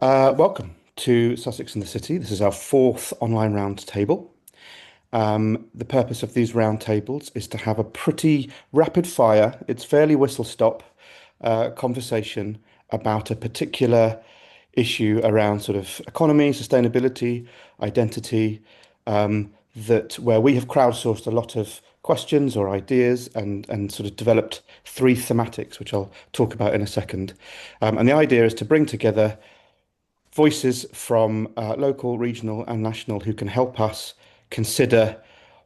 Welcome to Sussex and the City. This is our fourth online roundtable. The purpose of these roundtables is to have a pretty rapid fire, it's fairly whistle stop conversation about a particular issue around sort of economy, sustainability, identity, that where we have crowdsourced a lot of questions or ideas and sort of developed three thematics, which I'll talk about in a second. And the idea is to bring together voices from local, regional, and national who can help us consider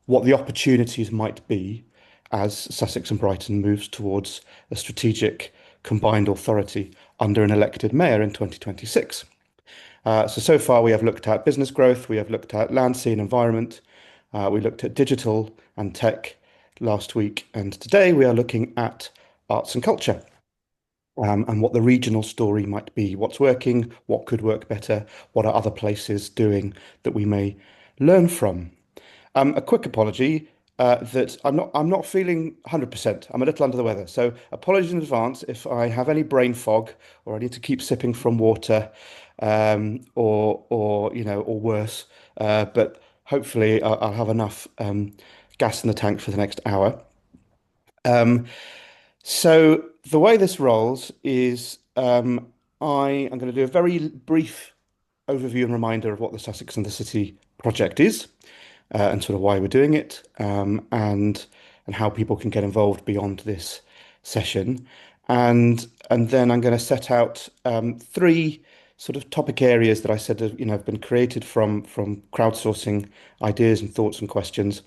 what the opportunities might be as Sussex and Brighton moves towards a strategic combined authority under an elected mayor in 2026. So far we have looked at business growth, we have looked at land, sea and environment, we looked at digital and tech last week, and today we are looking at arts and culture. And what the regional story might be, what's working, what could work better, what are other places doing that we may learn from. A quick apology that I'm not feeling 100%. I'm a little under the weather, so apologies in advance if I have any brain fog or I need to keep sipping from water, or worse. But hopefully I'll have enough gas in the tank for the next hour. Um, so the way this rolls is I am going to do a very brief overview and reminder of what the Sussex and the City project is, and sort of why we're doing it, and how people can get involved beyond this session, and then I'm going to set out three sort of topic areas that I said have been created from crowdsourcing ideas and thoughts and questions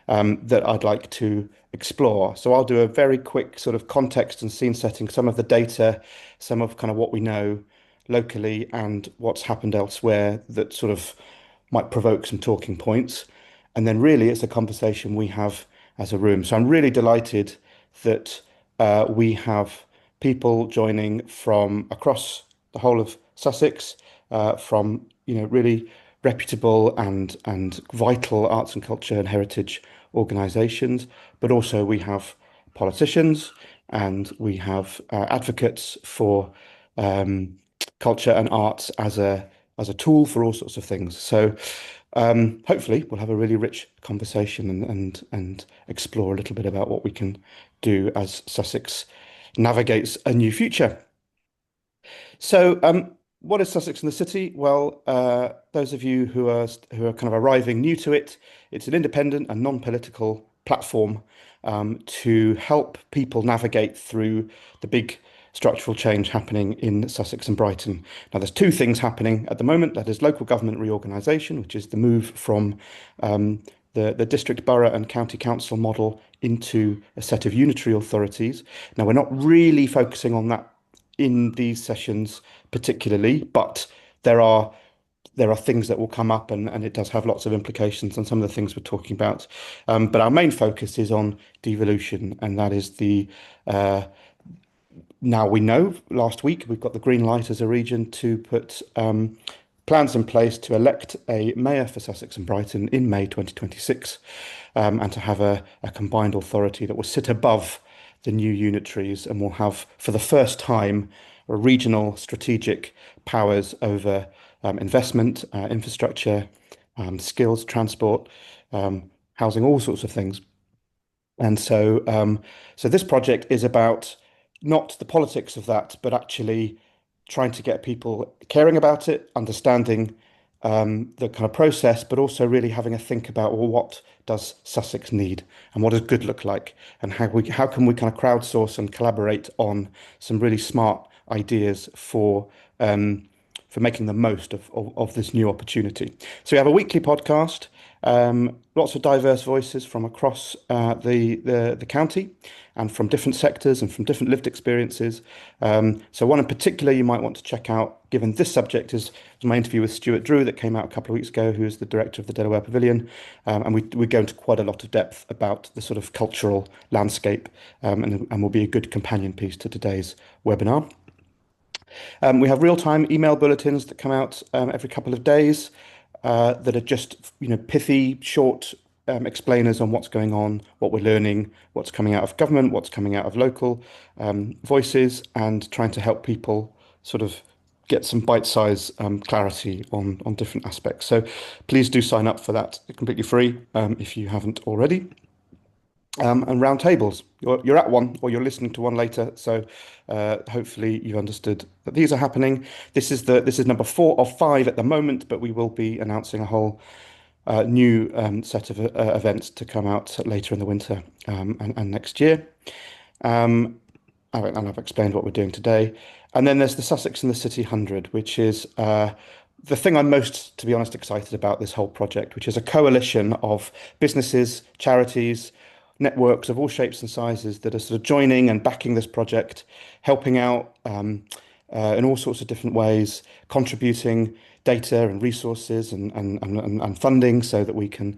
that I'd like to explore. So I'll do a very quick sort of context and scene setting, some of the data, some of kind of what we know locally and what's happened elsewhere that sort of might provoke some talking points. And then really it's a conversation we have as a room. So I'm really delighted that we have people joining from across the whole of Sussex, from really reputable and vital arts and culture and heritage organisations, but also we have politicians and we have advocates for culture and arts as a tool for all sorts of things. So hopefully we'll have a really rich conversation and explore a little bit about what we can do as Sussex navigates a new future. So what is Sussex and the City? Well, those of you who are kind of arriving new to it, it's an independent and non-political platform to help people navigate through the big structural change happening in Sussex and Brighton. Now, there's two things happening at the moment. That is local government reorganisation, which is the move from the district, borough and county council model into a set of unitary authorities. Now, we're not really focusing on that in these sessions particularly, but there are things that will come up and it does have lots of implications on some of the things we're talking about. But our main focus is on devolution, and that is now we know last week we've got the green light as a region to put plans in place to elect a mayor for Sussex and Brighton in May 2026, and to have a combined authority that will sit above the new unitaries and will have, for the first time, regional strategic powers over investment, infrastructure, skills, transport, housing, all sorts of things. And so this project is about not the politics of that, but actually trying to get people caring about it, understanding the kind of process, but also really having a think about, well, what does Sussex need and what does good look like, and how can we kind of crowdsource and collaborate on some really smart ideas for making the most of this new opportunity. So we have a weekly podcast, lots of diverse voices from across the county and from different sectors and from different lived experiences. So one in particular you might want to check out, given this subject, is my interview with Stuart Drew that came out a couple of weeks ago, who is the director of the Delaware Pavilion. And we go into quite a lot of depth about the sort of cultural landscape, and will be a good companion piece to today's webinar. We have real-time email bulletins that come out every couple of days, that are just pithy, short explainers on what's going on, what we're learning, what's coming out of government, what's coming out of local voices, and trying to help people sort of get some bite-size clarity on different aspects. So please do sign up for that. It's completely free if you haven't already. And roundtables. You're at one or you're listening to one later. So hopefully you understood that these are happening. This is number 4 of 5 at the moment, but we will be announcing a whole new set of events to come out later in the winter and next year. Um, and I've explained what we're doing today. And then there's the Sussex and the City 100, which is the thing I'm most, to be honest, excited about this whole project, which is a coalition of businesses, charities, networks of all shapes and sizes that are sort of joining and backing this project, helping out in all sorts of different ways, contributing data and resources and funding so that we can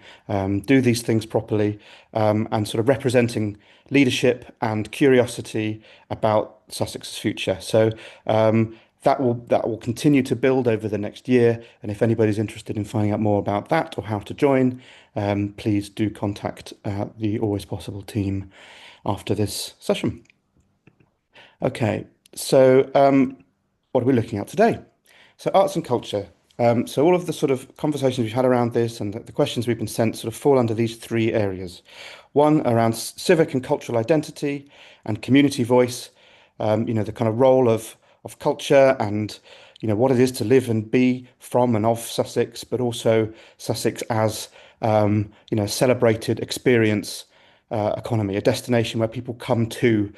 do these things properly, and sort of representing leadership and curiosity about Sussex's future. So that will continue to build over the next year. And if anybody's interested in finding out more about that or how to join, please do contact the Always Possible team after this session. Okay, so what are we looking at today? So arts and culture. So all of the sort of conversations we've had around this and the questions we've been sent sort of fall under these 3 areas. One around civic and cultural identity and community voice, the kind of role of culture and, what it is to live and be from and of Sussex, but also Sussex as, celebrated experience economy, a destination where people come to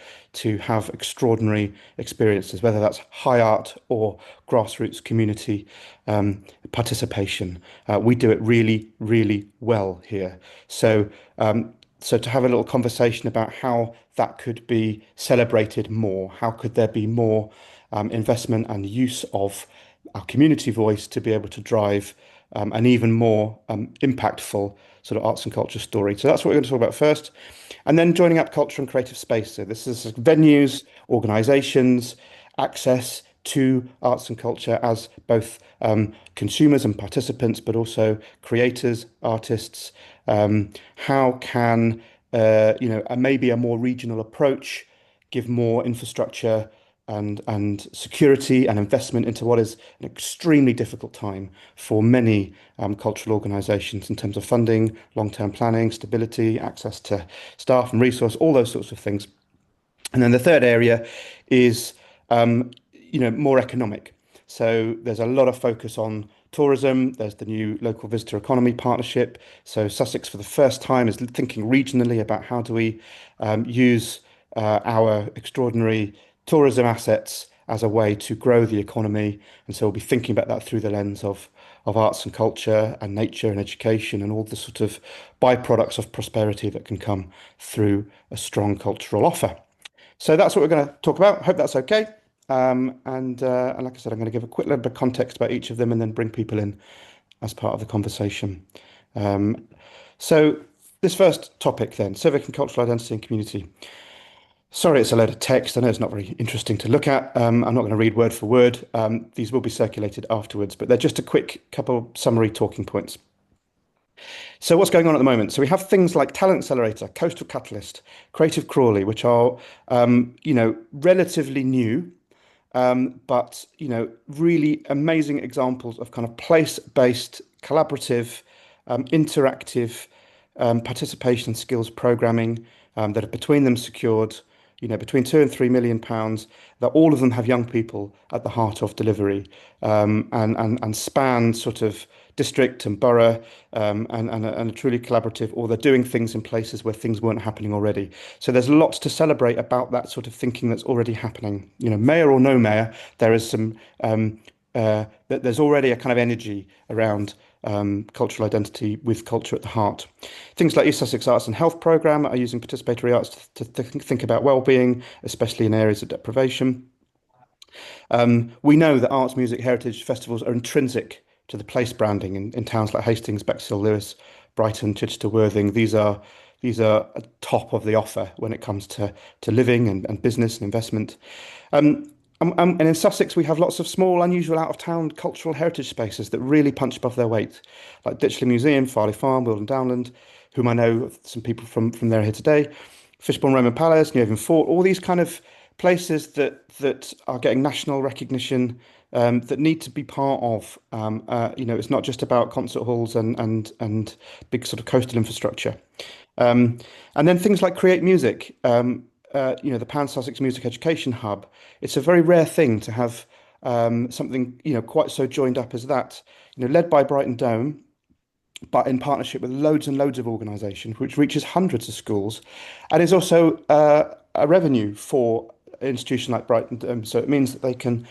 have extraordinary experiences, whether that's high art or grassroots community participation. We do it really, really well here. So to have a little conversation about how that could be celebrated more, how could there be more investment and use of our community voice to be able to drive an even more impactful sort of arts and culture story. So that's what we're going to talk about first. And then joining up culture and creative space. So this is venues, organisations, access to arts and culture as both consumers and participants, but also creators, artists. How can maybe a more regional approach give more infrastructure and security and investment into what is an extremely difficult time for many cultural organisations in terms of funding, long-term planning, stability, access to staff and resource, all those sorts of things. And then the third area is, more economic. So there's a lot of focus on tourism. There's the new local visitor economy partnership. So Sussex, for the first time, is thinking regionally about how do we use our extraordinary tourism assets as a way to grow the economy. And so we'll be thinking about that through the lens of arts and culture and nature and education and all the sort of byproducts of prosperity that can come through a strong cultural offer. So that's what we're going to talk about. Hope that's okay. And like I said, I'm going to give a quick little bit of context about each of them and then bring people in as part of the conversation. So this first topic then, civic and cultural identity and community. Sorry, it's a load of text. I know it's not very interesting to look at. I'm not going to read word for word. These will be circulated afterwards, but they're just a quick couple summary talking points. So what's going on at the moment? So we have things like Talent Accelerator, Coastal Catalyst, Creative Crawley, which are, relatively new, but, really amazing examples of kind of place-based, collaborative, interactive participation skills programming that are between them secured, between £2 and £3 million, that all of them have young people at the heart of delivery, and span sort of district and borough, and are truly collaborative, or they're doing things in places where things weren't happening already. So there's lots to celebrate about that sort of thinking that's already happening. Mayor or no mayor, there is some there's already a kind of energy around cultural identity with culture at the heart. Things like East Sussex Arts and Health Programme are using participatory arts to think about well-being, especially in areas of deprivation. We know that arts, music, heritage festivals are intrinsic to the place branding in towns like Hastings, Bexhill, Lewes, Brighton, Chichester, Worthing. These are top of the offer when it comes to living and business and investment. And in Sussex, we have lots of small, unusual, out-of-town cultural heritage spaces that really punch above their weight, like Ditchley Museum, Farley Farm, Wilden Downland, whom I know some people from there here today, Fishbourne Roman Palace, New Haven Fort, all these kind of places that are getting national recognition, that need to be part of. It's not just about concert halls and big sort of coastal infrastructure. Um, and then things like Create Music, the Pan Sussex Music Education Hub. It's a very rare thing to have something, quite so joined up as that. Led by Brighton Dome, but in partnership with loads and loads of organisations, which reaches hundreds of schools, and is also a revenue for an institution like Brighton. So it means that they can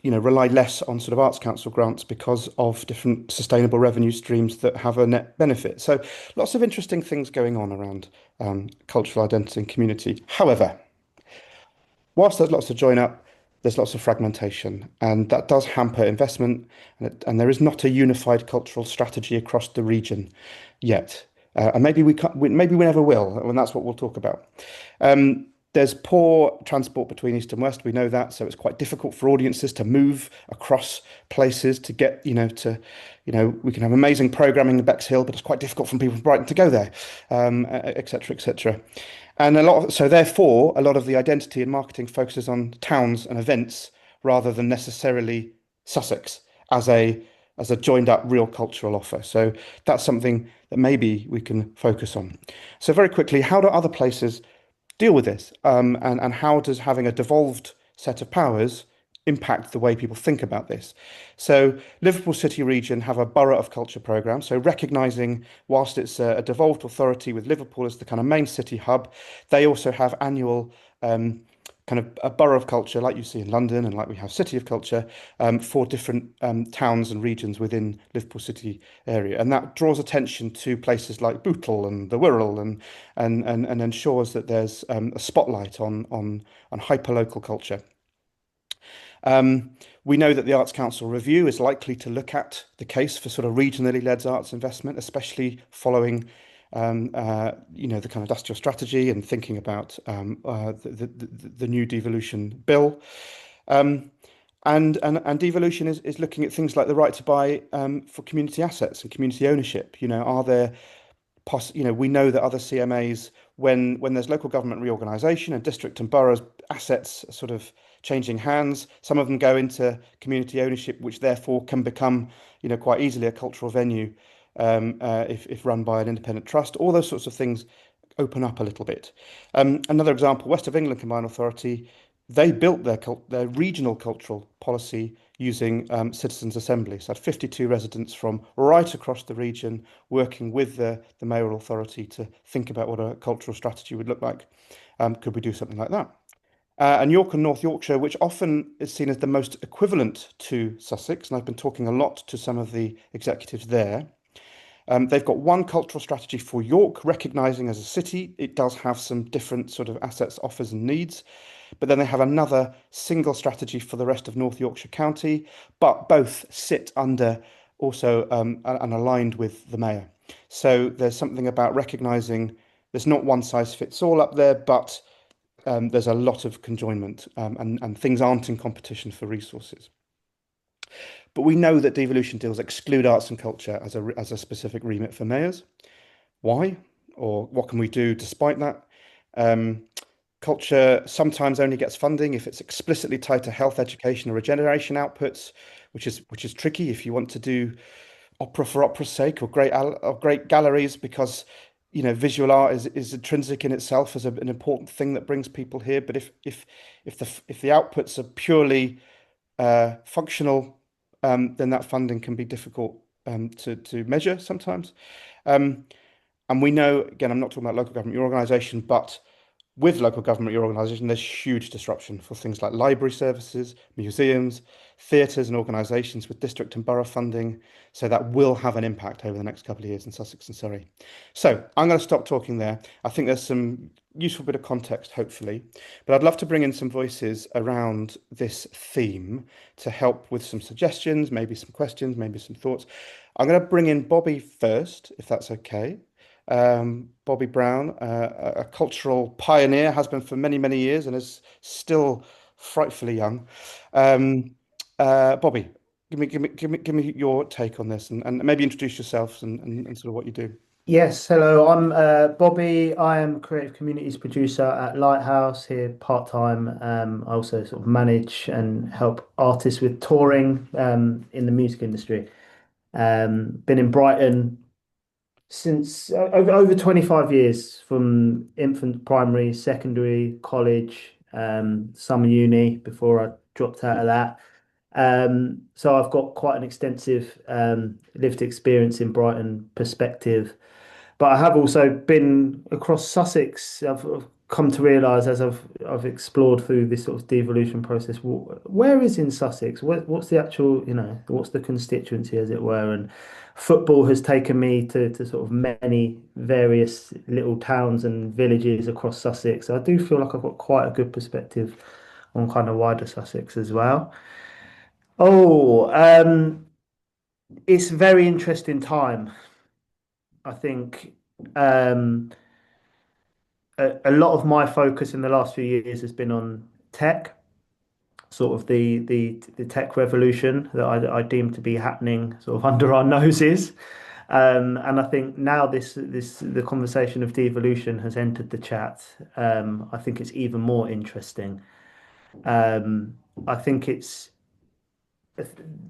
rely less on sort of Arts Council grants because of different sustainable revenue streams that have a net benefit. So lots of interesting things going on around cultural identity and community. However, whilst there's lots to join up, there's lots of fragmentation, and that does hamper investment. And there is not a unified cultural strategy across the region yet. And maybe we can't, maybe we never will, and that's what we'll talk about. There's poor transport between east and west. We know that, so it's quite difficult for audiences to move across places to get, we can have amazing programming in Bexhill, but it's quite difficult for people from Brighton to go there, et cetera, et cetera. And so therefore, a lot of the identity and marketing focuses on towns and events rather than necessarily Sussex as a as a joined up real cultural offer. So that's something that maybe we can focus on. So very quickly, how do other places deal with this? And how does having a devolved set of powers impact the way people think about this? So Liverpool City region have a Borough of Culture programme. So recognising whilst it's a devolved authority with Liverpool as the kind of main city hub, they also have annual kind of a borough of culture, like you see in London and like we have City of Culture, for different towns and regions within Liverpool City area. And that draws attention to places like Bootle and the Wirral and ensures that there's a spotlight on hyperlocal culture. We know that the Arts Council review is likely to look at the case for sort of regionally led arts investment, especially following the kind of industrial strategy and thinking about the new devolution bill. And devolution is looking at things like the right to buy for community assets and community ownership. Are there we know that other CMAs, when there's local government reorganisation and district and boroughs assets sort of changing hands, some of them go into community ownership, which therefore can become, quite easily a cultural venue if run by an independent trust. All those sorts of things open up a little bit. Another example, West of England Combined Authority, they built their regional cultural policy using citizens' assemblies. So had 52 residents from right across the region working with the mayoral authority to think about what a cultural strategy would look like. Could we do something like that? And York and North Yorkshire, which often is seen as the most equivalent to Sussex, and I've been talking a lot to some of the executives there. They've got one cultural strategy for York, recognising as a city it does have some different sort of assets, offers, and needs. But then they have another single strategy for the rest of North Yorkshire County, but both sit under also and aligned with the mayor. So there's something about recognising there's not one size fits all up there, but there's a lot of conjoinment and things aren't in competition for resources. But we know that devolution deals exclude arts and culture as a specific remit for mayors. Why? Or what can we do despite that? Culture sometimes only gets funding if it's explicitly tied to health, education, or regeneration outputs, which is tricky if you want to do opera for opera's sake or great galleries, because visual art is intrinsic in itself as an important thing that brings people here. But if the outputs are purely functional, then that funding can be difficult to measure sometimes. And we know, again, I'm not talking about local government organisation, but with local government organisation, there's huge disruption for things like library services, museums, theatres and organisations with district and borough funding. So that will have an impact over the next couple of years in Sussex and Surrey. So I'm going to stop talking there. I think there's some useful bit of context, hopefully, but I'd love to bring in some voices around this theme to help with some suggestions, maybe some questions, maybe some thoughts. I'm going to bring in Bobby first, if that's okay. Bobby Brown, a cultural pioneer, has been for many, many years and is still frightfully young. Bobby, give me your take on this and maybe introduce yourselves and sort of what you do. Yes, hello. I'm Bobby. I am creative communities producer at Lighthouse here part-time. I also sort of manage and help artists with touring in the music industry. Been in Brighton since over 25 years, from infant, primary, secondary, college, some uni before I dropped out of that. So I've got quite an extensive lived experience in Brighton perspective. But I have also been across Sussex. I've come to realise as I've explored through this sort of devolution process, where is in Sussex? What's the actual, what's the constituency, as it were? And football has taken me to sort of many various little towns and villages across Sussex. So I do feel like I've got quite a good perspective on kind of wider Sussex as well. Oh, it's a very interesting time. I think. Um, a lot of my focus in the last few years has been on tech, sort of the tech revolution that I deem to be happening sort of under our noses. And I think now this the conversation of devolution has entered the chat. I think it's even more interesting. Um, I think it's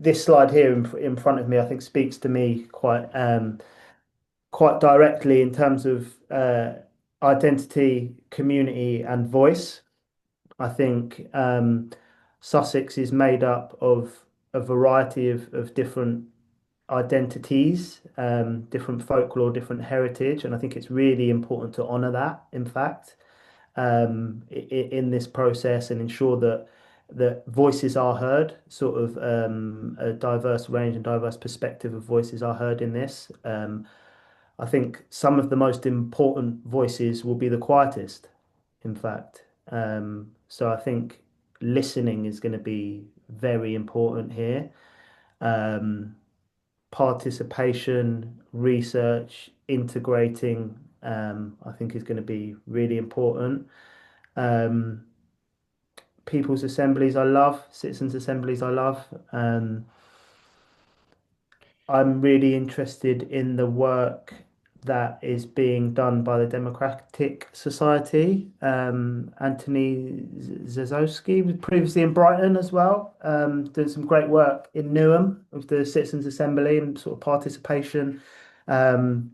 this slide here in front of me. I think speaks to me quite directly in terms of identity, community, and voice. I think Sussex is made up of a variety of different identities, different folklore, different heritage, and I think it's really important to honour that, in fact, in this process and ensure that voices are heard, sort of a diverse range and diverse perspective of voices are heard in this. I think some of the most important voices will be the quietest, in fact. So I think listening is going to be very important here. Um, Participation, research, integrating, I think is going to be really important. Um, People's assemblies, I love. Citizens' assemblies, I love. I'm really interested in the work that is being done by the Democratic Society. Anthony Zazowski was previously in Brighton as well, doing some great work in Newham with the Citizens Assembly and sort of participation. Um,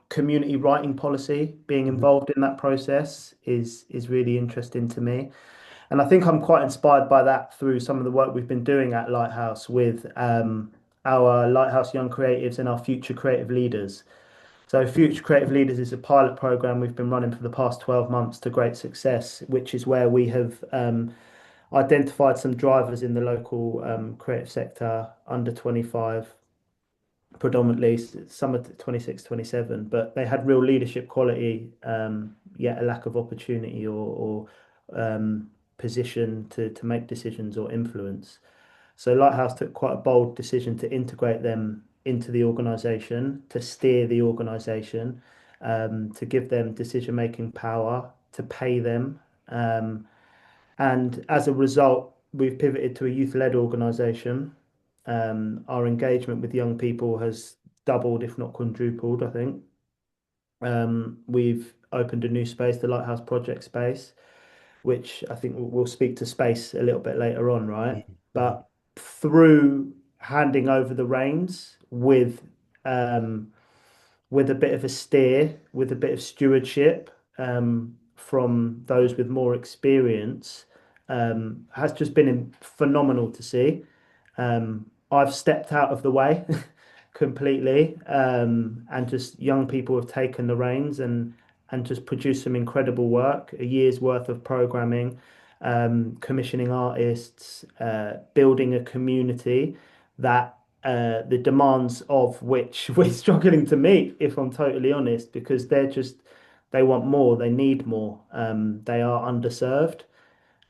Community writing policy, being Mhm. involved in that process is really interesting to me. And I think I'm quite inspired by that through some of the work we've been doing at Lighthouse with our Lighthouse Young Creatives and our Future Creative Leaders. So, Future Creative Leaders is a pilot program we've been running for the past 12 months to great success, which is where we have identified some drivers in the local creative sector under 25, predominantly some are 26, 27, but they had real leadership quality, yet a lack of opportunity or position to make decisions or influence. So Lighthouse took quite a bold decision to integrate them into the organization, to steer the organization, to give them decision-making power, to pay them. And as a result, we've pivoted to a youth-led organization. Our engagement with young people has doubled, if not quadrupled, I think. We've opened a new space, the Lighthouse Project space, which I think we'll speak to space a little bit later on, right? Mhm. Mhm. But through handing over the reins um, with a bit of a steer, with a bit of stewardship from those with more experience, has just been phenomenal to see. I've stepped out of the way completely, and just young people have taken the reins and just produced some incredible work, a year's worth of programming, commissioning artists, building a community that the demands of which we're struggling to meet, if I'm totally honest, because they want more, they need more, they are underserved.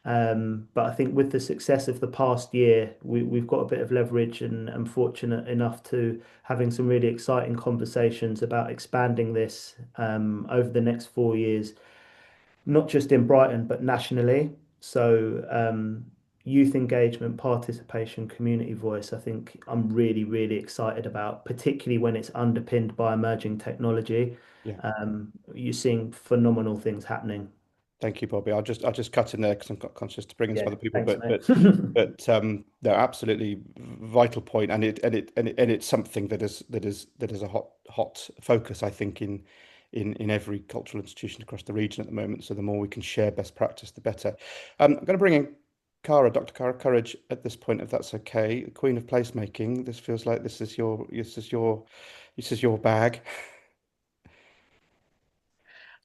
But I think with the success of the past year, we've got a bit of leverage and fortunate enough to having some really exciting conversations about expanding this over the next 4 years, not just in Brighton, but nationally. So youth engagement, participation, community voice, I think I'm really, really excited about, particularly when it's underpinned by emerging technology. Yeah. You're seeing phenomenal things happening. Thank you, Bobby. I'll just cut in there because I'm conscious to bring in some Yeah, other people, thanks, but mate. they're absolutely vital point, and it's something that is a hot focus, I think, in every cultural institution across the region at the moment. So the more we can share best practice, the better. I'm going to bring in Dr. Cara Courage at this point, if that's okay. Queen of placemaking. This feels like this is your bag.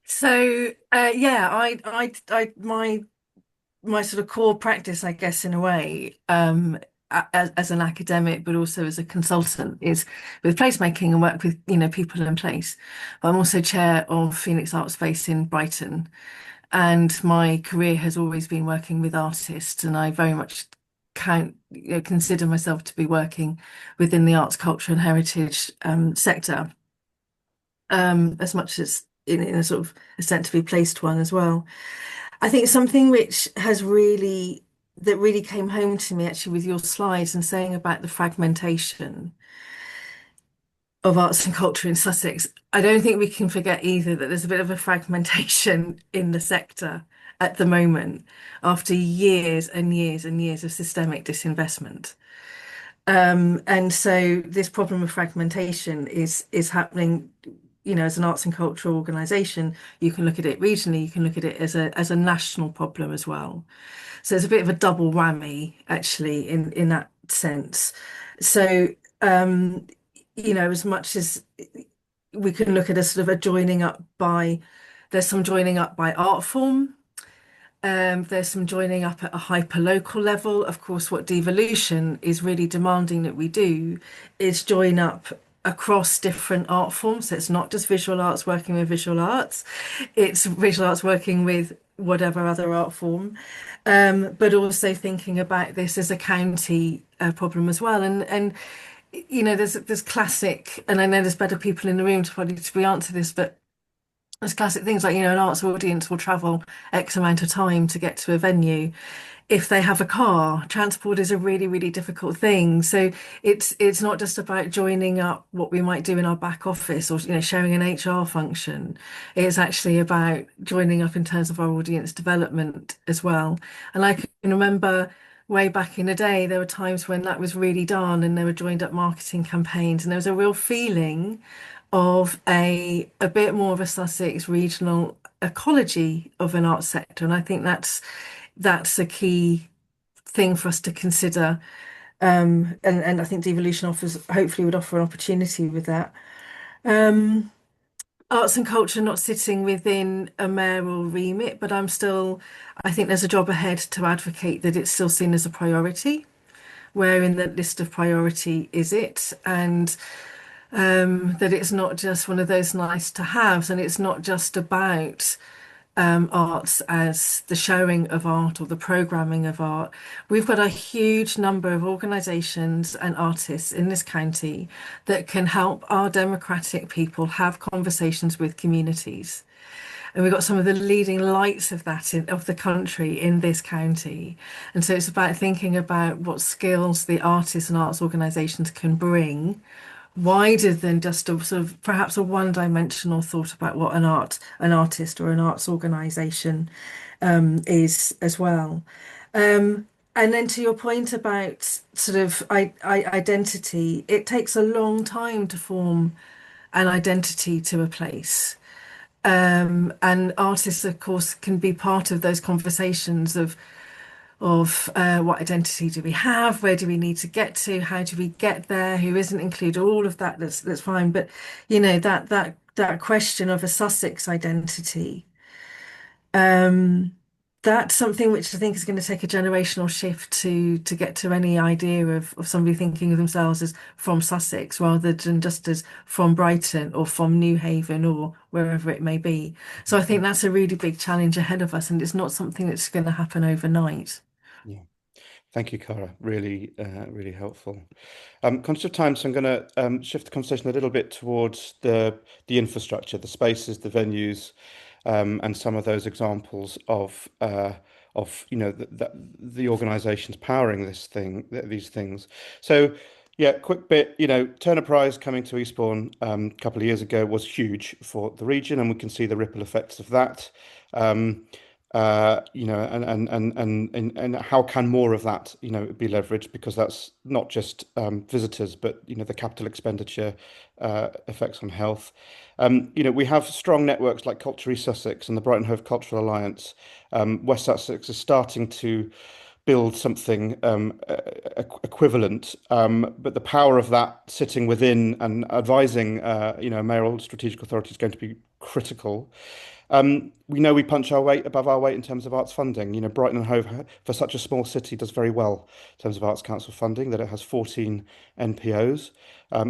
So yeah, my sort of core practice, I guess, in a way, as an academic, but also as a consultant, is with placemaking and work with people in place. But I'm also chair of Phoenix Art Space in Brighton, and my career has always been working with artists, and I very much consider myself to be working within the arts, culture, and heritage sector, as much as in a sort of a centrally placed one as well. I think something which has really that really came home to me actually with your slides and saying about the fragmentation of arts and culture in Sussex. I don't think we can forget either that there's a bit of a fragmentation in the sector at the moment after years and years and years of systemic disinvestment. And so this problem of fragmentation is happening, as an arts and cultural organisation. You can look at it regionally, you can look at it as a national problem as well. So it's a bit of a double whammy, actually, in that sense. So, as much as we can look at a sort of a joining up by, there's some joining up by art form. There's some joining up at a hyper local level. Of course, what Devolution is really demanding that we do is join up across different art forms. So it's not just visual arts working with visual arts, it's visual arts working with whatever other art form, but also thinking about this as a county problem as well. And there's classic, and I know there's better people in the room to probably to be answer this, but there's classic things like, an arts audience will travel X amount of time to get to a venue. If they have a car, transport is a really, really difficult thing. So it's not just about joining up what we might do in our back office or, sharing an HR function. It's actually about joining up in terms of our audience development as well. And I can remember way back in the day, there were times when that was really done and there were joined up marketing campaigns, and there was a real feeling of a bit more of a Sussex regional ecology of an arts sector, and I think that's a key thing for us to consider. And I think devolution offers hopefully would offer an opportunity with that. Um, Arts and culture not sitting within a mayoral remit, but I think there's a job ahead to advocate that it's still seen as a priority. Where in the list of priority is it? And that it's not just one of those nice to haves, and it's not just about arts as the showing of art or the programming of art. We've got a huge number of organisations and artists in this county that can help our democratic people have conversations with communities. And we've got some of the leading lights of that of the country in this county. And so it's about thinking about what skills the artists and arts organisations can bring wider than just a sort of perhaps a one-dimensional thought about what an artist or an arts organization is as well. And then to your point about sort of identity, it takes a long time to form an identity to a place. And artists, of course, can be part of those conversations of what identity do we have, where do we need to get to, how do we get there, who isn't included, all of that. That's fine, but that question of a Sussex identity, um, that's something which I think is going to take a generational shift to get to any idea of somebody thinking of themselves as from Sussex rather than just as from Brighton or from New Haven or wherever it may be. So I think that's a really big challenge ahead of us, and it's not something that's going to happen overnight. Yeah. Thank you, Cara. Really, really helpful. Conscious of time, so I'm going to shift the conversation a little bit towards the infrastructure, the spaces, the venues, and some of those examples of the organisations powering these things. So yeah, quick bit, Turner Prize coming to Eastbourne a couple of years ago was huge for the region, and we can see the ripple effects of that. Um, and how can more of that, be leveraged, because that's not just visitors, but the capital expenditure effects on health. We have strong networks like Culture East Sussex and the Brighton Hove Cultural Alliance. West Sussex is starting to build something equivalent, but the power of that sitting within and advising, mayoral strategic authority is going to be critical. We know we punch our weight above our weight in terms of arts funding. Brighton and Hove, for such a small city, does very well in terms of Arts Council funding, that it has 14 NPOs.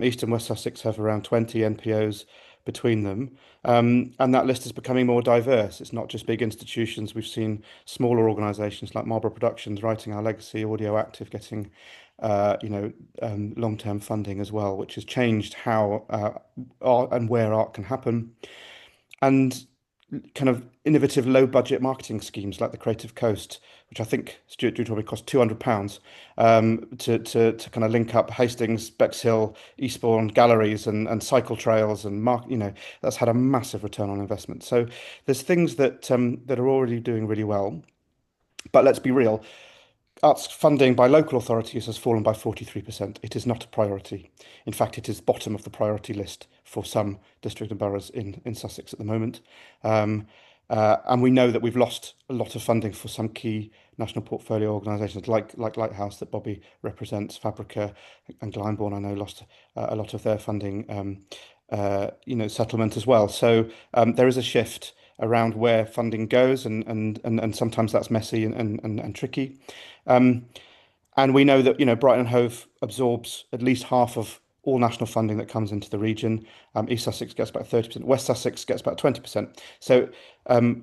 East and West Sussex have around 20 NPOs between them. And that list is becoming more diverse. It's not just big institutions. We've seen smaller organisations like Marlborough Productions, Writing Our Legacy, Audio Active getting long-term funding as well, which has changed how art and where art can happen. And kind of innovative low budget marketing schemes like the Creative Coast, which I think Stuart Drew told me cost £200 to kind of link up Hastings, Bexhill, Eastbourne galleries and cycle trails and that's had a massive return on investment. So there's things that are already doing really well. But let's be real, arts funding by local authorities has fallen by 43%. It is not a priority. In fact, it is bottom of the priority list for some district and boroughs in Sussex at the moment. And we know that we've lost a lot of funding for some key national portfolio organisations like Lighthouse that Bobby represents, Fabrica and Glyndebourne, I know, lost a lot of their funding settlement as well. So there is a shift around where funding goes, and sometimes that's messy and tricky. And we know that Brighton and Hove absorbs at least half of all national funding that comes into the region. East Sussex gets about 30%, West Sussex gets about 20%. So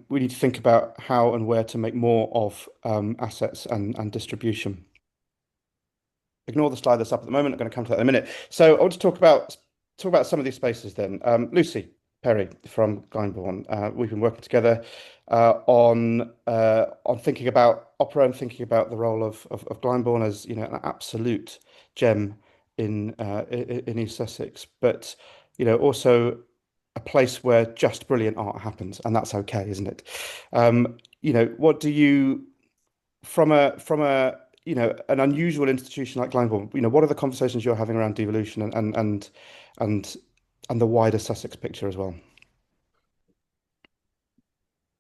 we need to think about how and where to make more of assets and distribution. Ignore the slide that's up at the moment. I'm going to come to that in a minute. So I want to talk about some of these spaces then. Lucy Perry from Glyndebourne. We've been working together on thinking about opera and thinking about the role of Glyndebourne as an absolute gem in East Sussex, but also a place where just brilliant art happens, and that's okay, isn't it? What do you from a an unusual institution like Glyndebourne, what are the conversations you're having around devolution and the wider Sussex picture as well?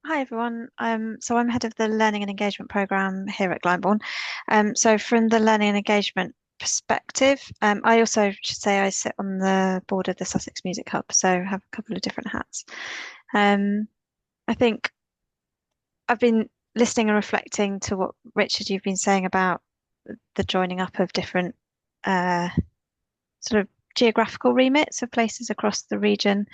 Hi everyone. So I'm head of the Learning and Engagement Programme here at Glyndebourne. So from the learning and engagement perspective, I also should say I sit on the board of the Sussex Music Hub, so I have a couple of different hats. I think I've been listening and reflecting to what Richard you've been saying about the joining up of different sort of geographical remits of places across the region.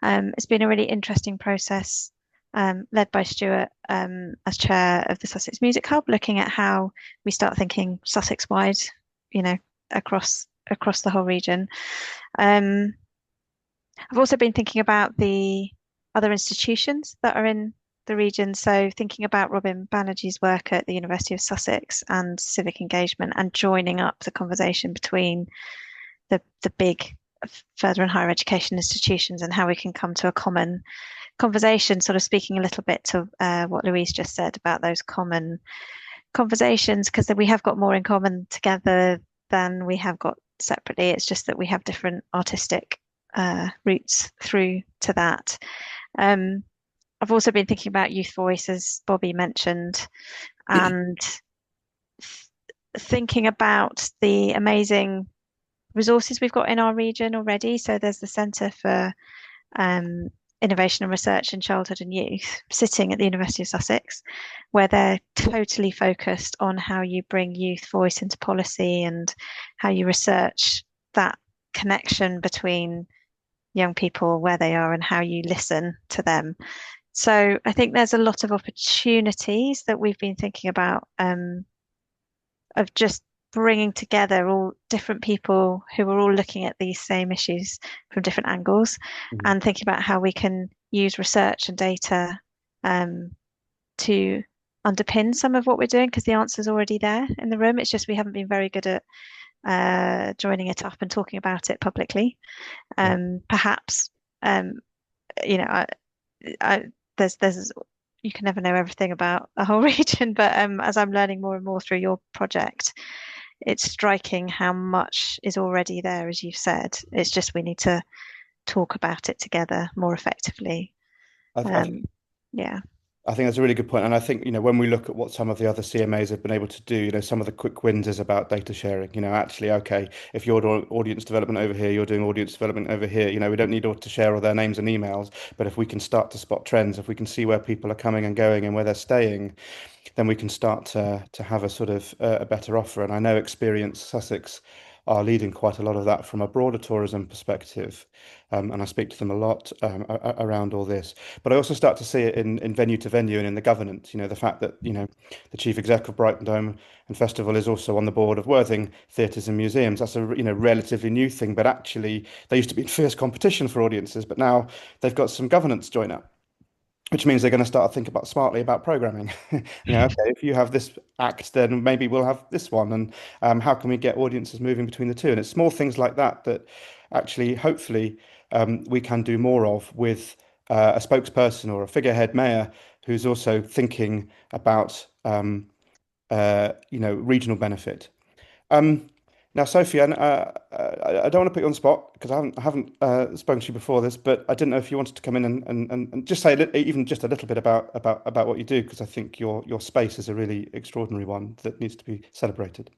It's been a really interesting process, led by Stuart as chair of the Sussex Music Hub, looking at how we start thinking Sussex-wide, across the whole region. I've also been thinking about the other institutions that are in the region. So thinking about Robin Banerjee's work at the University of Sussex and civic engagement, and joining up the conversation between the big further and higher education institutions and how we can come to a common conversation, sort of speaking a little bit to what Louise just said about those common conversations, because we have got more in common together than we have got separately. It's just that we have different artistic routes through to that. I've also been thinking about youth voice, as Bobby mentioned, and thinking about the amazing resources we've got in our region already. So there's the Centre for Innovation and Research in Childhood and Youth sitting at the University of Sussex, where they're totally focused on how you bring youth voice into policy and how you research that connection between young people where they are and how you listen to them. So I think there's a lot of opportunities that we've been thinking about, of just bringing together all different people who are all looking at these same issues from different angles, and thinking about how we can use research and data to underpin some of what we're doing because the answer's already there in the room. It's just we haven't been very good at joining it up and talking about it publicly. Perhaps you know, there's you can never know everything about a whole region, but as I'm learning more and more through your project, it's striking how much is already there, as you've said. It's just we need to talk about it together more effectively. I, Yeah. I think that's a really good point. And I think, when we look at what some of the other CMAs have been able to do, some of the quick wins is about data sharing. Actually, okay, if you're doing audience development over here, you're doing audience development over here, we don't need to share all their names and emails. But if we can start to spot trends, if we can see where people are coming and going and where they're staying, then we can start to have a sort of a better offer. And I know Experience Sussex are leading quite a lot of that from a broader tourism perspective. And I speak to them a lot around all this. But I also start to see it in venue to venue and in the governance. The fact that, the chief exec of Brighton Dome and Festival is also on the board of Worthing Theatres and Museums. That's a, relatively new thing, but actually they used to be in fierce competition for audiences, but now they've got some governance join up, which means they're going to start to think about smartly about programming. Okay, if you have this act, then maybe we'll have this one. And how can we get audiences moving between the two? And it's small things like that that actually, hopefully, we can do more of with a spokesperson or a figurehead mayor who's also thinking about, regional benefit. Um, Now, Sophie, I don't want to put you on the spot because I haven't spoken to you before this, but I didn't know if you wanted to come in and just say even just a little bit about what you do, because I think your space is a really extraordinary one that needs to be celebrated.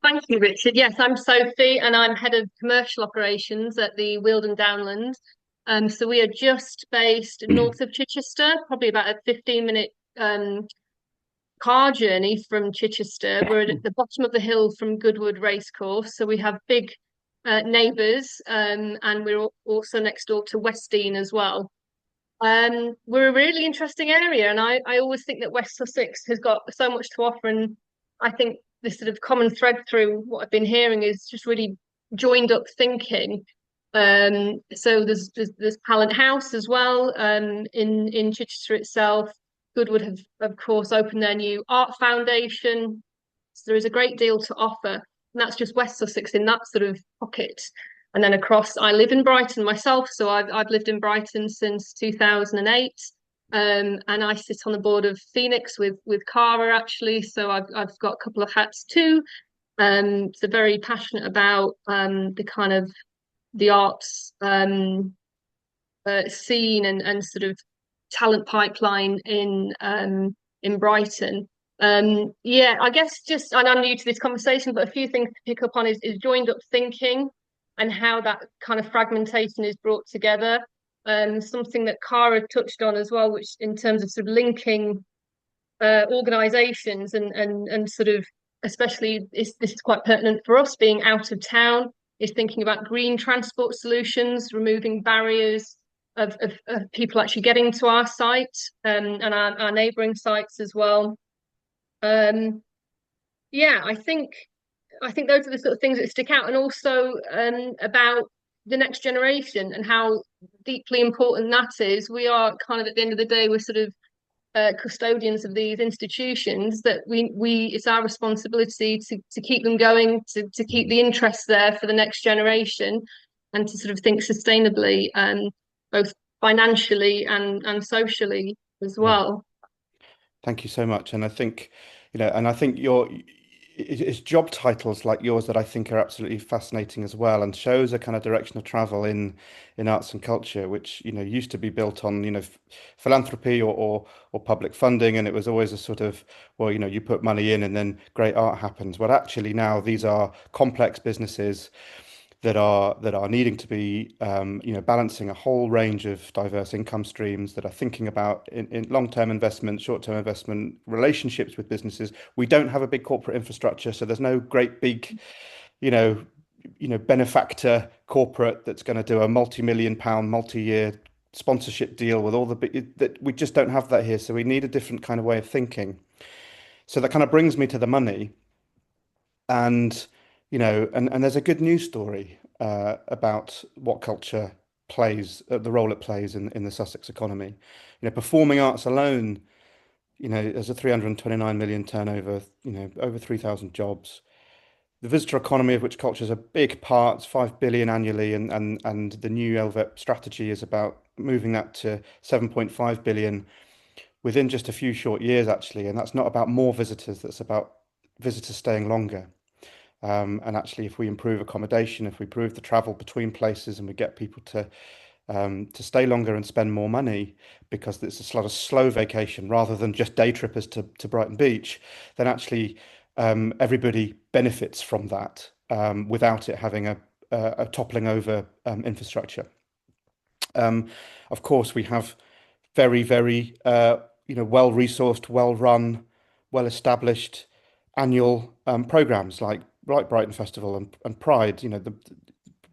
Thank you, Richard. Yes, I'm Sophie, and I'm head of commercial operations at the Weald Downland. So we are just based north of Chichester, probably about a 15-minute car journey from Chichester. We're at the bottom of the hill from Goodwood Racecourse, so we have big neighbours, and we're also next door to Westdean as well. We're a really interesting area, and I always think that West Sussex has got so much to offer, and I think this sort of common thread through what I've been hearing is just really joined up thinking. So there's Pallant House as well, in Chichester itself. Goodwood have, of course, opened their new art foundation. So there is a great deal to offer. And that's just West Sussex in that sort of pocket. And then across, I live in Brighton myself. So I've lived in Brighton since 2008. And I sit on the board of Phoenix with Cara, actually. So I've got a couple of hats too. So very passionate about the kind of the arts scene and sort of talent pipeline in Brighton. Yeah, I guess just, and I'm new to this conversation, but a few things to pick up on is joined up thinking and how that kind of fragmentation is brought together. Something that Cara touched on as well, which in terms of sort of linking organisations and sort of, especially this is quite pertinent for us being out of town, is thinking about green transport solutions, removing barriers of people actually getting to our site, and our neighbouring sites as well. Yeah, I think those are the sort of things that stick out, and also about the next generation and how deeply important that is. We are kind of, at the end of the day, we're sort of custodians of these institutions, that we it's our responsibility to keep them going, to keep the interest there for the next generation, and to sort of think sustainably, both financially and socially as Yeah. well. Thank you so much. And I think, and I think it's job titles like yours that I think are absolutely fascinating as well, and shows a kind of direction of travel in arts and culture, which, used to be built on, philanthropy or public funding. And it was always a sort of, well, you put money in and then great art happens. But actually now these are complex businesses that are needing to be balancing a whole range of diverse income streams, that are thinking about in long-term investment, short-term investment, relationships with businesses. We don't have a big corporate infrastructure, so there's no great big, you know, benefactor corporate that's going to do a multi-million pound multi-year sponsorship deal with all the big, that we just don't have that here. So we need a different kind of way of thinking. So that kind of brings me to the money. And and there's a good news story about what culture plays, the role it plays in the Sussex economy. Performing arts alone, there's a 329 million turnover, over 3,000 jobs. The visitor economy, of which culture is a big part, 5 billion annually, and the new LVEP strategy is about moving that to 7.5 billion within just a few short years, actually. And that's not about more visitors, that's about visitors staying longer. And actually, if we improve accommodation, if we improve the travel between places, and we get people to stay longer and spend more money because it's a sort of slow vacation rather than just day trippers to Brighton Beach, then actually everybody benefits from that without it having a toppling over infrastructure. Of course, we have very, very well-resourced, well-run, well-established annual programs like Brighton Festival and Pride, the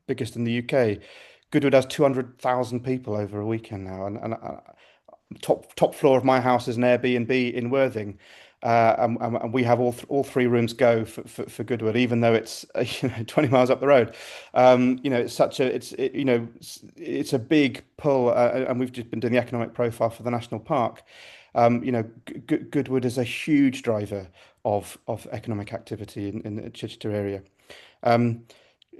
biggest in the UK. Goodwood has 200,000 people over a weekend now, and top floor of my house is an Airbnb in Worthing, and we have all three rooms go for Goodwood, even though it's 20 miles up the road. It's a big pull, and we've just been doing the economic profile for the national park. Goodwood is a huge driver of economic activity in the Chichester area.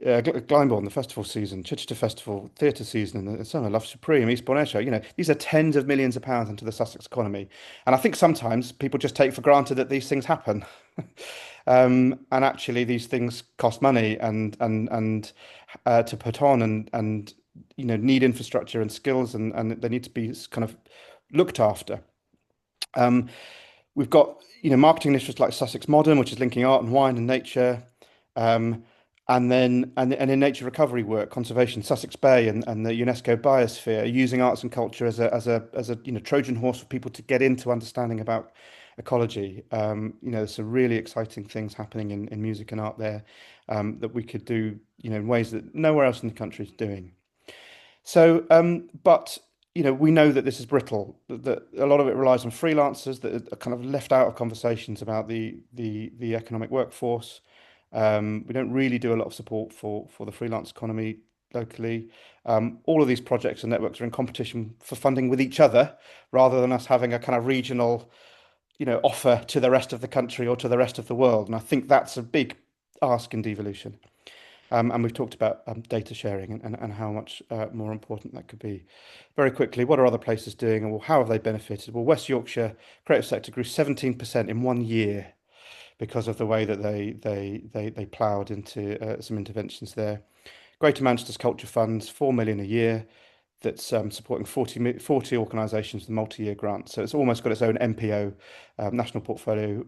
Glyndebourne, the festival season, Chichester Festival, theatre season in the summer, Love Supreme, Eastbourne Air Show. These are tens of millions of pounds into the Sussex economy. And I think sometimes people just take for granted that these things happen. And actually these things cost money and to put on and need infrastructure and skills and they need to be kind of looked after. We've got, marketing initiatives like Sussex Modern, which is linking art and wine and nature. And in nature recovery work, conservation, Sussex Bay and the UNESCO biosphere, using arts and culture as a Trojan horse for people to get into understanding about ecology. There's some really exciting things happening in music and art there that we could do, in ways that nowhere else in the country is doing. So, but we know that this is brittle, that a lot of it relies on freelancers that are kind of left out of conversations about the economic workforce. We don't really do a lot of support for the freelance economy locally. All of these projects and networks are in competition for funding with each other, rather than us having a kind of regional, offer to the rest of the country or to the rest of the world. And I think that's a big ask in devolution. And we've talked about data sharing and how much more important that could be. Very quickly, what are other places doing, and how have they benefited? Well, West Yorkshire creative sector grew 17% in 1 year because of the way that they ploughed into some interventions there. Greater Manchester's Culture Funds, 4 million a year, that's supporting 40 organisations with multi-year grants. So it's almost got its own NPO, National Portfolio,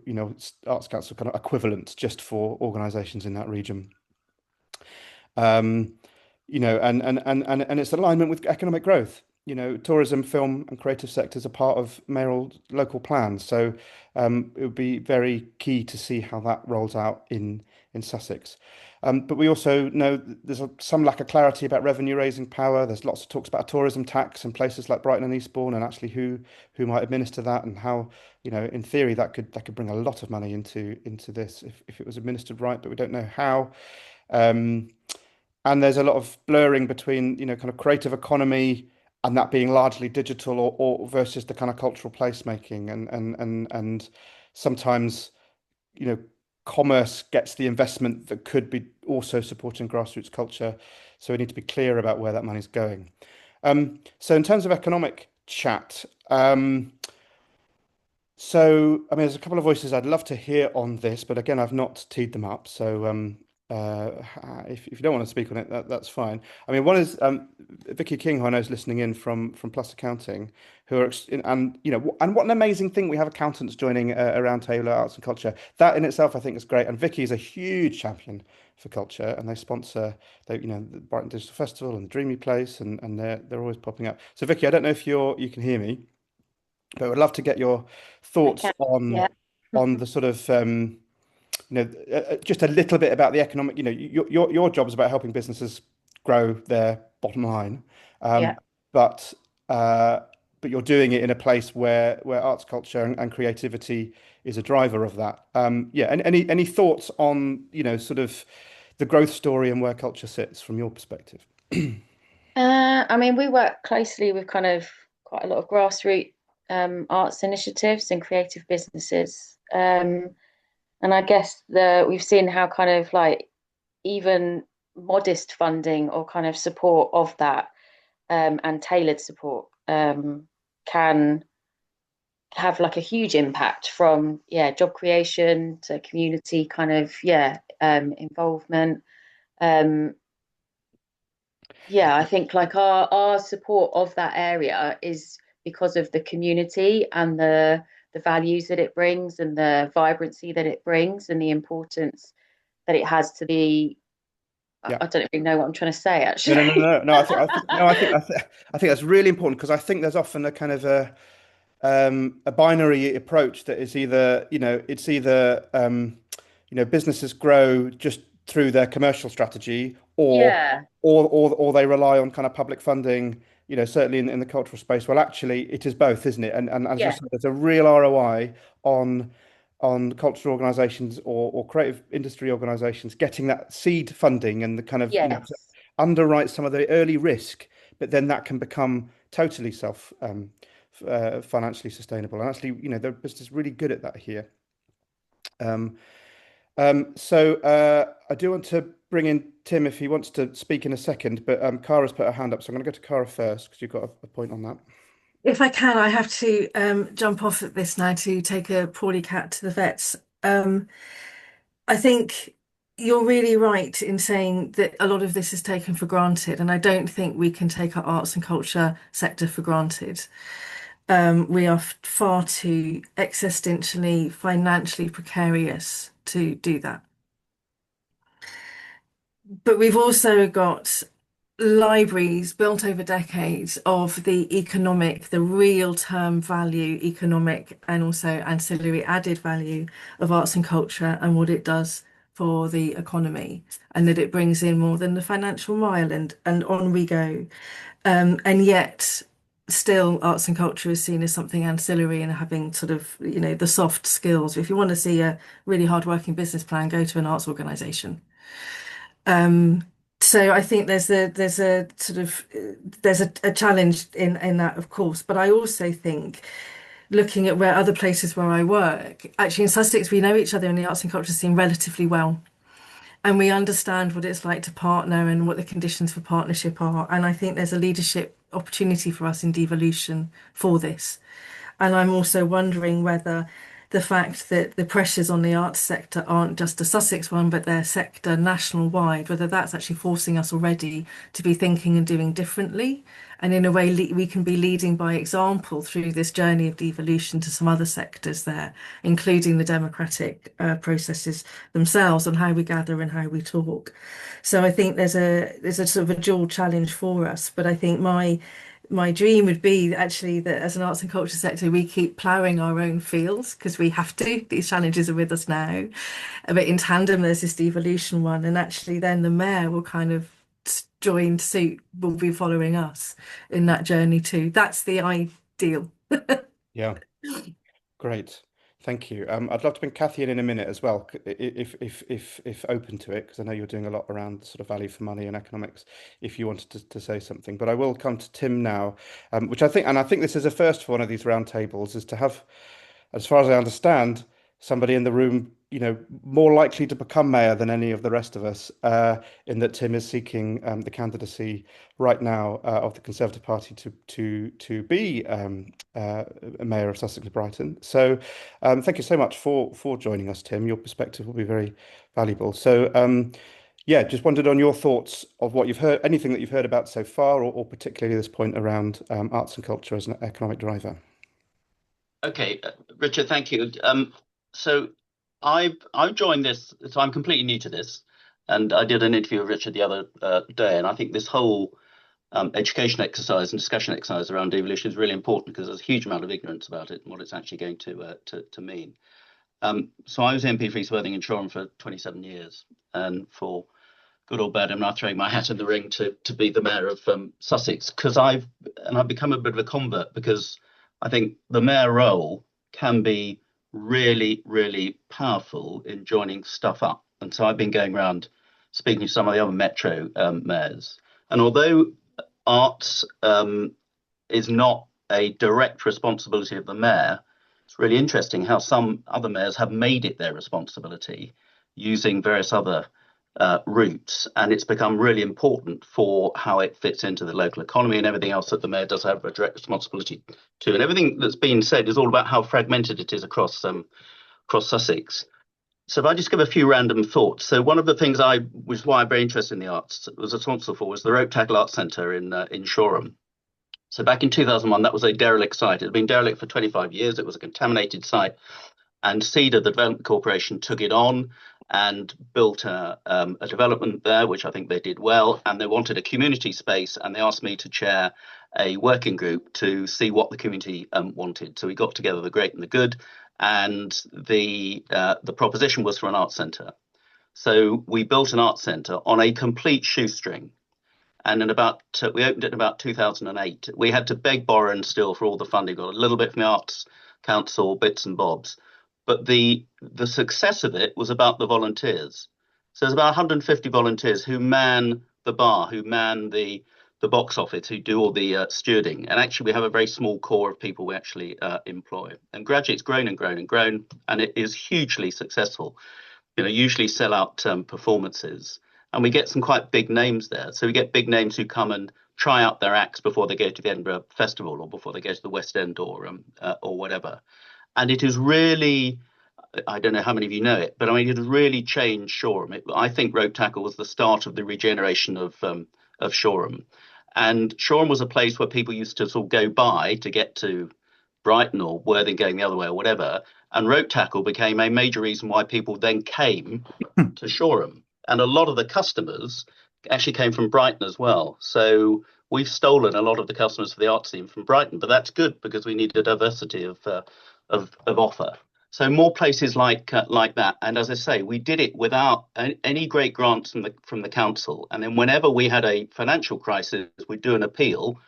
Arts Council kind of equivalent just for organisations in that region. And its alignment with economic growth. Tourism, film, and creative sectors are part of mayoral local plans. So it would be very key to see how that rolls out in Sussex. But we also know there's some lack of clarity about revenue raising power. There's lots of talks about a tourism tax in places like Brighton and Eastbourne, and actually who might administer that, and how, in theory that could bring a lot of money into this if it was administered right, but we don't know how. And there's a lot of blurring between, kind of creative economy and that being largely digital or versus the kind of cultural placemaking. And sometimes, commerce gets the investment that could be also supporting grassroots culture. So we need to be clear about where that money's going. So in terms of economic chat, there's a couple of voices I'd love to hear on this, but again, I've not teed them up. So if you don't want to speak on it, that's fine. One is Vicky King, who I know is listening in from Plus Accounting, who are and what an amazing thing, we have accountants joining a roundtable arts and culture. That in itself, I think, is great. And Vicky is a huge champion for culture, and they sponsor the Brighton Digital Festival and the Dreamy Place, and they're always popping up. So Vicky, I don't know if you can hear me, but I would love to get your thoughts on the sort of just a little bit about the economic. Your job is about helping businesses grow their bottom line, but you're doing it in a place where arts, culture, and creativity is a driver of that. And any thoughts on sort of the growth story and where culture sits from your perspective? I mean, we work closely with kind of quite a lot of grassroots arts initiatives and creative businesses. And I guess we've seen how kind of like even modest funding or kind of support of that and tailored support can have like a huge impact from job creation to community kind of involvement. Um, I think like our support of that area is because of the community and the values that it brings and the vibrancy that it brings and the importance that it has to the Yeah. I don't even know what I'm trying to say No, no, actually. no, no, no. I think that's really important because I think there's often a kind of a binary approach that is either, it's either, businesses grow just through their commercial strategy, Yeah, or they rely on kind of public funding, certainly in the cultural space. Well, actually, it is both, isn't it? And as you yeah, said, there's a real ROI on cultural organizations or creative industry organizations getting that seed funding and the kind of, yes, underwrite some of the early risk, but then that can become totally financially sustainable. And actually, the business is really good at that here. Um, I do want to bring in Tim if he wants to speak in a second, but Cara's put her hand up, so I'm going to go to Cara first because you've got a point on that. If I can, I have to jump off at this now to take a poorly cat to the vets. I think you're really right in saying that a lot of this is taken for granted, and I don't think we can take our arts and culture sector for granted. We are far too existentially, financially precarious to do that. But we've also got libraries built over decades of the real term value, economic and also ancillary added value of arts and culture and what it does for the economy, and that it brings in more than the financial mile, and on we go. And yet still arts and culture is seen as something ancillary and having sort of, the soft skills. If you want to see a really hard-working business plan, go to an arts organization. So I think there's a sort of there's a challenge in that, of course, but I also think looking at where other places where I work, actually in Sussex, we know each other in the arts and culture scene relatively well, and we understand what it's like to partner and what the conditions for partnership are. And I think there's a leadership opportunity for us in devolution for this. And I'm also wondering whether the fact that the pressures on the arts sector aren't just a Sussex one, but they're sector national wide, whether that's actually forcing us already to be thinking and doing differently. And in a way, we can be leading by example through this journey of devolution to some other sectors there, including the democratic processes themselves on how we gather and how we talk. So I think there's a sort of a dual challenge for us. But I think my dream would be actually that as an arts and culture sector, we keep ploughing our own fields because we have to. These challenges are with us now. But in tandem, there's this devolution one. And actually, then the mayor will kind of join suit, will be following us in that journey too. That's the ideal. Yeah, great. Thank you. I'd love to bring Kathy in a minute as well, if open to it, because I know you're doing a lot around sort of value for money and economics. If you wanted to say something, but I will come to Tim now, which I think this is a first for one of these roundtables, is to have, as far as I understand, somebody in the room, more likely to become mayor than any of the rest of us, in that Tim is seeking the candidacy right now of the Conservative Party to be mayor of Sussex and Brighton. So thank you so much for joining us, Tim. Your perspective will be very valuable. So yeah, just wondered on your thoughts of what you've heard, anything that you've heard about so far, or particularly this point around arts and culture as an economic driver. Okay, Richard, thank you. So I've joined this, so I'm completely new to this, and I did an interview with Richard the other day, and I think this whole education exercise and discussion exercise around devolution is really important because there's a huge amount of ignorance about it and what it's actually going to mean. So I was MP for East Worthing and Shoreham for 27 years, and for good or bad, I'm now throwing my hat in the ring to be the mayor of Sussex, because I've become a bit of a convert, because I think the mayor role can be really, really powerful in joining stuff up. And so I've been going around speaking to some of the other metro mayors. And although arts is not a direct responsibility of the mayor. It's really interesting how some other mayors have made it their responsibility using various other routes, and it's become really important for how it fits into the local economy and everything else that the mayor does have a direct responsibility to. And everything that's been said is all about how fragmented it is across Sussex. So if I just give a few random thoughts. So one of the things which is why I'm very interested in the arts, was responsible for, was the Rope Tackle Arts Centre in Shoreham. So back in 2001, that was a derelict site. It had been derelict for 25 years. It was a contaminated site. And Cedar, the development corporation, took it on and built a development there, which I think they did well. And they wanted a community space, and they asked me to chair a working group to see what the community wanted. So we got together the great and the good, and the proposition was for an arts centre. So we built an arts centre on a complete shoestring. And we opened it in about 2008. We had to beg, borrow, and steal for all the funding. Got a little bit from the Arts Council, bits and bobs. But the success of it was about the volunteers. So there's about 150 volunteers who man the bar, who man the box office, who do all the stewarding. And actually, we have a very small core of people we actually employ. And gradually, it's grown and grown and grown, and it is hugely successful. Usually sell out performances. And we get some quite big names there. So we get big names who come and try out their acts before they go to the Edinburgh Festival or before they go to the West End or whatever. And it is really, I don't know how many of you know it, but I mean, it has really changed Shoreham. I think Rope Tackle was the start of the regeneration of Shoreham. And Shoreham was a place where people used to sort of go by to get to Brighton or Worthing going the other way or whatever. And Rope Tackle became a major reason why people then came to Shoreham. And a lot of the customers actually came from Brighton as well. So we've stolen a lot of the customers for the art scene from Brighton, but that's good because we need a diversity of offer. So more places like that. And as I say, we did it without any great grants from the council. And then whenever we had a financial crisis, we'd do an appeal,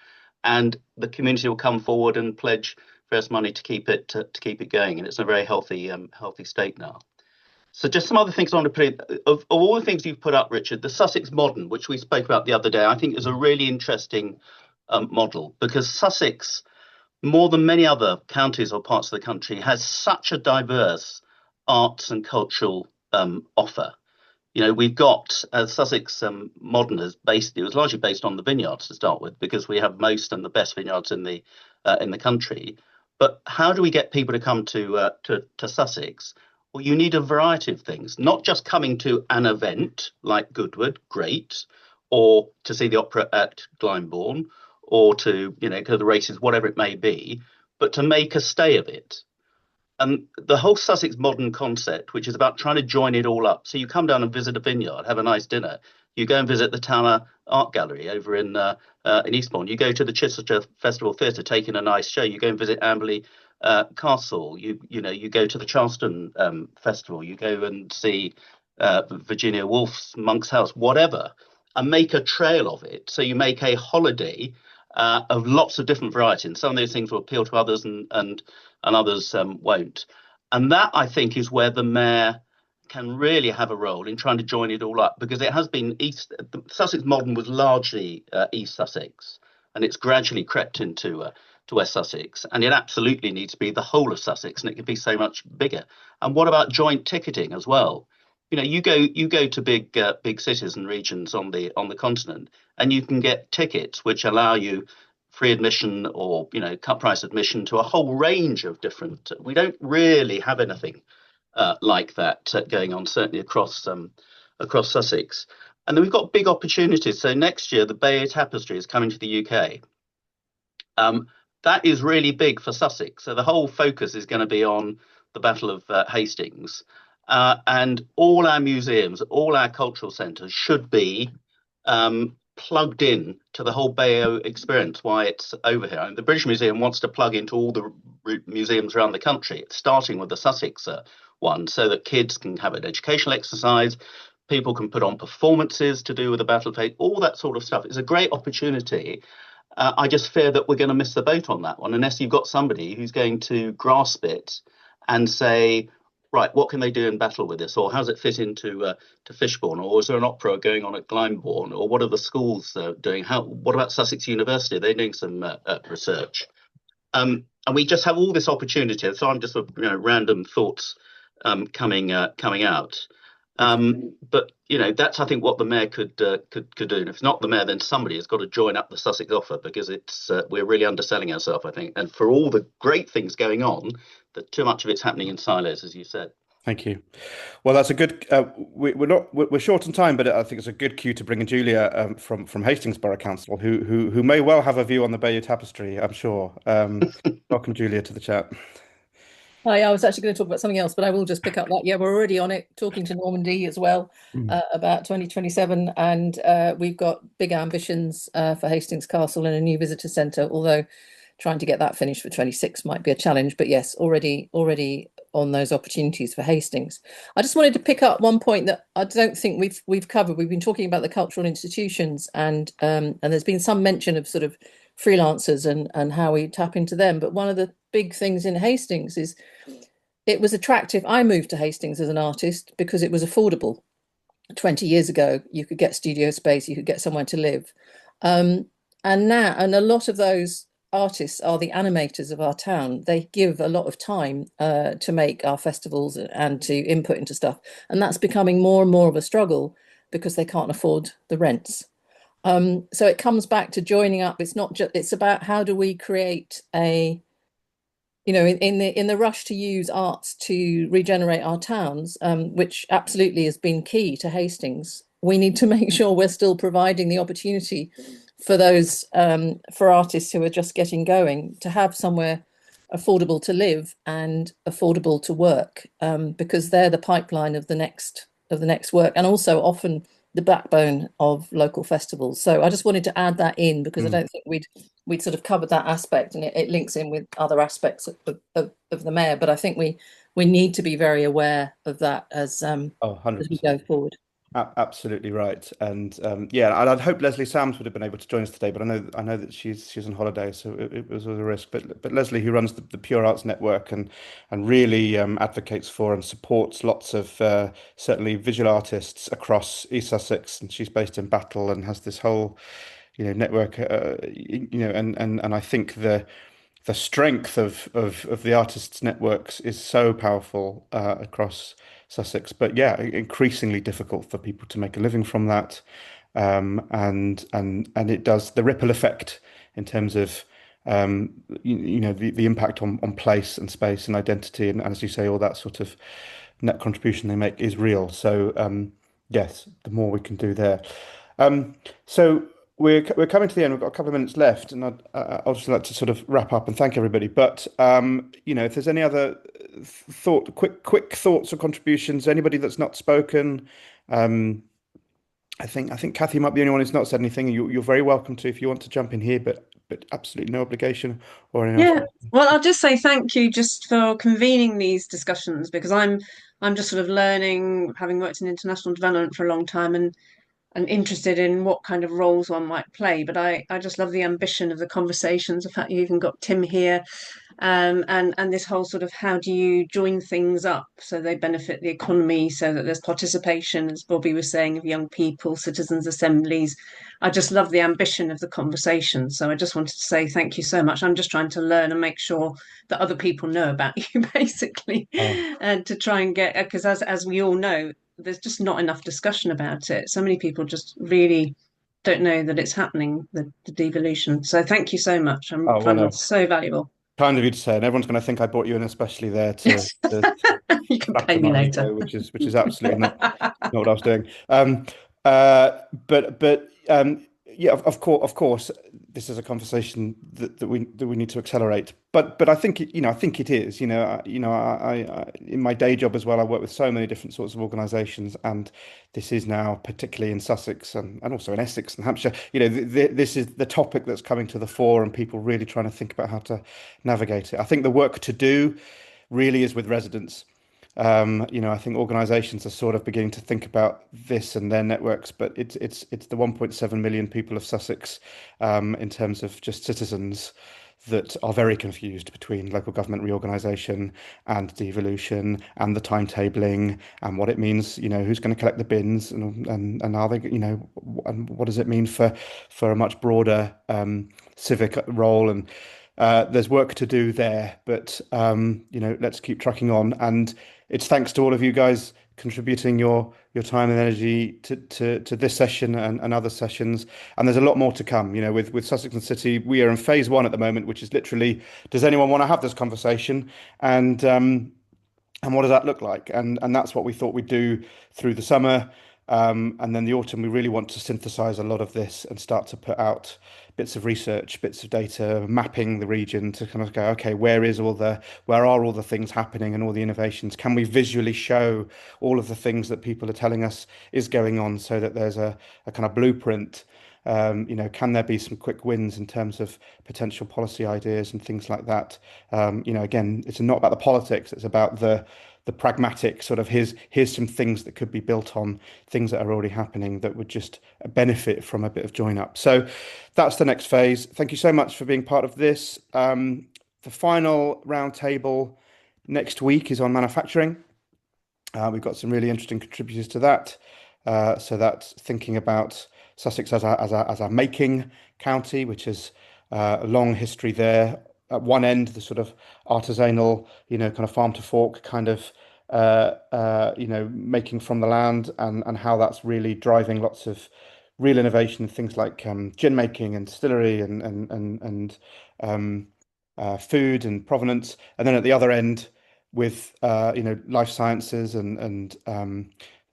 and the community will come forward and pledge first money to keep it going. And it's in a very healthy state now. So just some other things I want to put in. Of all the things you've put up, Richard, the Sussex Modern, which we spoke about the other day, I think is a really interesting model, because Sussex, more than many other counties or parts of the country, has such a diverse arts and cultural offer. We've got Sussex Modern it was largely based on the vineyards to start with, because we have most and the best vineyards in the country. But how do we get people to come to Sussex? Well, you need a variety of things, not just coming to an event like Goodwood, great, or to see the opera at Glyndebourne, or to, go to the races, whatever it may be, but to make a stay of it. And the whole Sussex Modern concept, which is about trying to join it all up. So you come down and visit a vineyard, have a nice dinner. You go and visit the Tower Art Gallery over in Eastbourne. You go to the Chichester Festival Theatre, take in a nice show. You go and visit Amberley Castle. You go to the Charleston Festival. You go and see Virginia Woolf's Monk's House, whatever, and make a trail of it. So you make a holiday of lots of different varieties. And some of those things will appeal to others, and others won't. And that, I think, is where the mayor can really have a role in trying to join it all up, because it has been Sussex Modern was largely East Sussex, and it's gradually crept into to West Sussex, and it absolutely needs to be the whole of Sussex, and it could be so much bigger. And what about joint ticketing as well? You go to big cities and regions on the continent, and you can get tickets which allow you free admission or cut price admission to a whole range of different. We don't really have anything like that going on, certainly across Sussex. And then we've got big opportunities. So next year, the Bay Tapestry is coming to the UK. That is really big for Sussex. So the whole focus is going to be on the Battle of Hastings. And all our museums, all our cultural centres should be plugged in to the whole Bayeux experience, why it's over here. And the British Museum wants to plug into all the museums around the country, starting with the Sussex one, so that kids can have an educational exercise, people can put on performances to do with the Battle of Hastings, all that sort of stuff. It's a great opportunity. I just fear that we're going to miss the boat on that one, unless you've got somebody who's going to grasp it and say, right, what can they do in Battle with this, or how does it fit into to Fishbourne, or is there an opera going on at Glyndebourne, or what are the schools doing? What about Sussex University? Are they doing some research? And we just have all this opportunity. So I'm just sort of, random thoughts coming out. But that's, I think, what the mayor could do. And if it's not the mayor, then somebody has got to join up the Sussex offer, because it's we're really underselling ourselves, I think. And for all the great things going on, that too much of it's happening in silos, as you said. Thank you. Well, that's a good. We're short on time, but I think it's a good cue to bring in Julia from Hastings Borough Council, who may well have a view on the Bayeux Tapestry, I'm sure. Welcome, Julia, to the chat. Hi, I was actually going to talk about something else, but I will just pick up that. Yeah, we're already on it, talking to Normandy as well about 2027, and we've got big ambitions for Hastings Castle and a new visitor centre, although trying to get that finished for 26 might be a challenge. But yes, already on those opportunities for Hastings. I just wanted to pick up one point that I don't think we've covered. We've been talking about the cultural institutions, and there's been some mention of sort of freelancers and how we tap into them. But one of the big things in Hastings is it was attractive. I moved to Hastings as an artist because it was affordable. 20 years ago, you could get studio space, you could get somewhere to live. And a lot of those artists are the animators of our town. They give a lot of time to make our festivals and to input into stuff. And that's becoming more and more of a struggle because they can't afford the rents. So it comes back to joining up. It's not just, it's about how do we create a, in the rush to use arts to regenerate our towns, which absolutely has been key to Hastings. We need to make sure we're still providing the opportunity for those for artists who are just getting going to have somewhere affordable to live and affordable to work, because they're the pipeline of the next work, and also often the backbone of local festivals. So I just wanted to add that in because I don't think we'd sort of covered that aspect, and it links in with other aspects of the mayor. But I think we need to be very aware of that as we go forward. Absolutely right, and yeah, and I'd hope Leslie Sams would have been able to join us today, but I know that she's on holiday, so it was a risk. But Leslie, who runs the Pure Arts Network and really advocates for and supports lots of certainly visual artists across East Sussex, and she's based in Battle and has this whole network, and I think the strength of the artists' networks is so powerful across Sussex, but yeah, increasingly difficult for people to make a living from that, and it does the ripple effect in terms of the impact on place and space and identity, and as you say, all that sort of net contribution they make is real. So yes, the more we can do there. So we're coming to the end. We've got a couple of minutes left, and I'll just like to sort of wrap up and thank everybody. But if there's any other quick thoughts or contributions, anybody that's not spoken, I think Kathy might be the only one who's not said anything. You're very welcome to if you want to jump in here, but absolutely no obligation or anything else. Yeah, well, I'll just say thank you just for convening these discussions, because I'm just sort of learning, having worked in international development for a long time, and interested in what kind of roles one might play. But I just love the ambition of the conversations, the fact you even got Tim here, and this whole sort of how do you join things up so they benefit the economy, so that there's participation, as Bobby was saying, of young people, citizens' assemblies. I just love the ambition of the conversation. So I just wanted to say thank you so much. I'm just trying to learn and make sure that other people know about you, basically, and to try and get, because as we all know, there's just not enough discussion about it. So many people just really don't know that it's happening, the devolution. So thank you so much. I'm finding it so valuable. Kind of you to say, and everyone's going to think I brought you in especially there to you can pay me later, which is absolutely not what I was doing. But yeah, of course, this is a conversation that we need to accelerate. But I think it is. I in my day job as well, I work with so many different sorts of organisations, and this is now particularly in Sussex and also in Essex and Hampshire. This is the topic that's coming to the fore, and people really trying to think about how to navigate it. I think the work to do really is with residents. I think organisations are sort of beginning to think about this and their networks, but it's the 1.7 million people of Sussex in terms of just citizens. that are very confused between local government reorganisation and devolution and the timetabling and what it means, who's going to collect the bins and are they, and what does it mean for a much broader civic role. And there's work to do there, but let's keep trucking on. And it's thanks to all of you guys contributing your time and energy to this session and other sessions. And there's a lot more to come. With Sussex and City, we are in phase one at the moment, which is literally, does anyone want to have this conversation? And what does that look like? And that's what we thought we'd do through the summer. And then the autumn, we really want to synthesize a lot of this and start to put out bits of research, bits of data, mapping the region to kind of go, okay, where are all the things happening and all the innovations? Can we visually show all of the things that people are telling us is going on so that there's a kind of blueprint? Can there be some quick wins in terms of potential policy ideas and things like that? Again, it's not about the politics, it's about the pragmatic sort of here's some things that could be built on things that are already happening that would just benefit from a bit of join up. So that's the next phase. Thank you so much for being part of this. The final roundtable next week is on manufacturing. We've got some really interesting contributors to that. So that's thinking about Sussex as a making county, which is a long history there. At one end, the sort of artisanal, kind of farm to fork kind of, making from the land, and how that's really driving lots of real innovation in things like gin making and distillery and food and provenance. And then at the other end, with life sciences and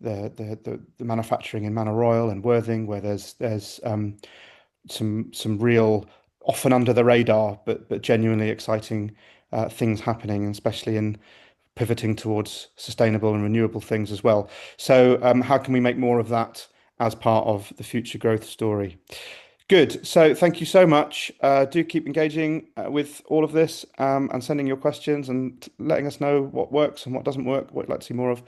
the manufacturing in Manor Royal and Worthing, where there's some real, often under the radar, but genuinely exciting things happening, especially in pivoting towards sustainable and renewable things as well. So how can we make more of that as part of the future growth story? Good. So thank you so much. Do keep engaging with all of this and sending your questions and letting us know what works and what doesn't work, what you'd like to see more of.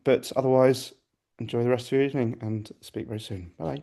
But otherwise, enjoy the rest of your evening and speak very soon. Bye.